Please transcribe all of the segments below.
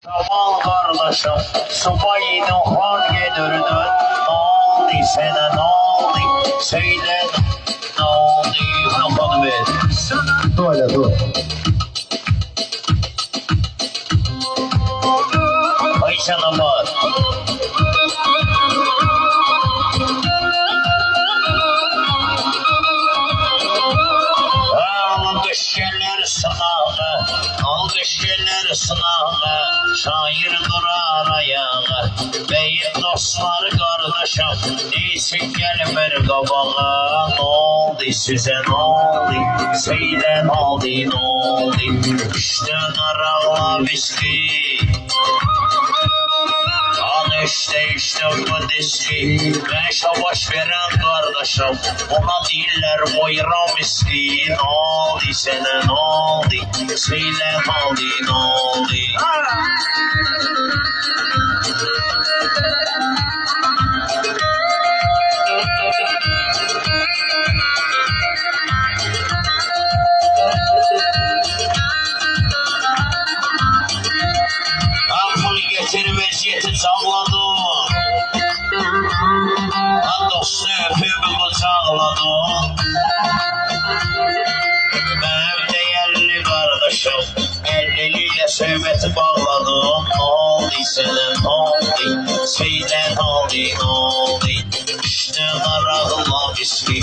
Aman kardeşim, subayını hangi dördün? Ne oldu sana, ne oldu? Söyle, ne oldu? Kafanı ver. Böyle dur. Ay sana bak. Alkışlar sınavı, alkışlar sınavı, şair durar ayağı, beyin dostlar kardeşim, neysin gelmer kabağa, ne oldu size ne oldu, söyle ne oldu ne oldu, işte narağla biski. İşte bu diski, ben boş veren kardeşim, ona değiller bayram miski. Ne oldu sana ne oldu, söyle ne oldu ne oldu? Ampul getir vaziyeti salladım. Dostu öpüp kucakladım. Benim değerli kardeşim, elleriyle söhbeti bağladım. Ne oldu sana ne oldu, söyle ne oldu ne oldu? İşte narağla miski,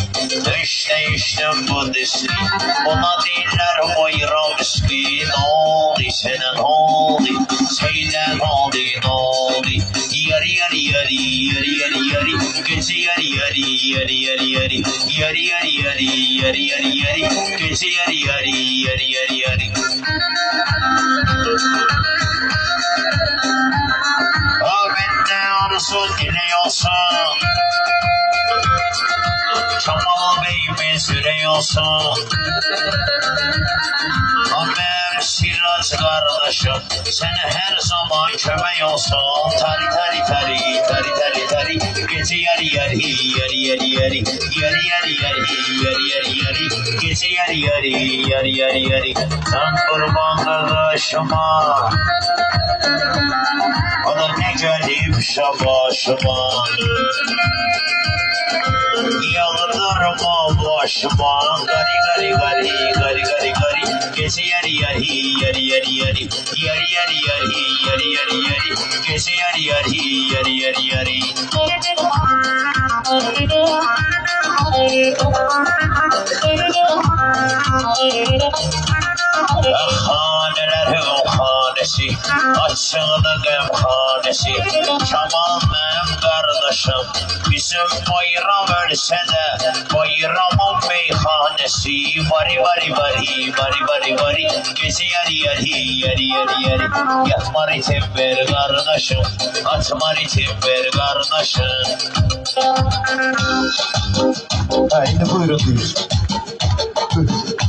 işte bu diski, ona değiller bayram miski. Ne oldu sana ne oldu, söyle ne oldu ne oldu? Yarı yarı yarı yarı yarı yarı, gece yarı yarı yarı yarı yarı, yarı yarı yarı yarı yarı yarı, gece yarı yarı yarı yarı yarı. Ben ne arzu diliyorsun, Çamal Bey'imi sürüyorsun. Ömer Siraz kardeşim, sen her zaman kömey olsun. Tari tari tari tari tari tari, gece yarı yarı yarı yarı yarı, yarı yarı yarı yarı yarı yarı, gece yarı yarı yarı yarı yarı. Sen kurban kardeşime, o da ne garip şabaşıma. Yağdırma başıma, gari gari gari gari gari gari, gece yarı yarı yarı yarı yarı, yarı yarı yarı yarı yarı yarı, gece yarı yarı yarı yarı yarı. Hanelerin hanesi, açığını gemhanesi, Çamal benim kardeşim, bizim bayram ölse de bayramın meyhanesi. Vari vari vari vari vari vari, gece yarı yarı yarı yarı yarı, yatma ritim ver kardeşim, atma ritim ver kardeşim. Ha, şimdi buyurun buyurun. Buyurun.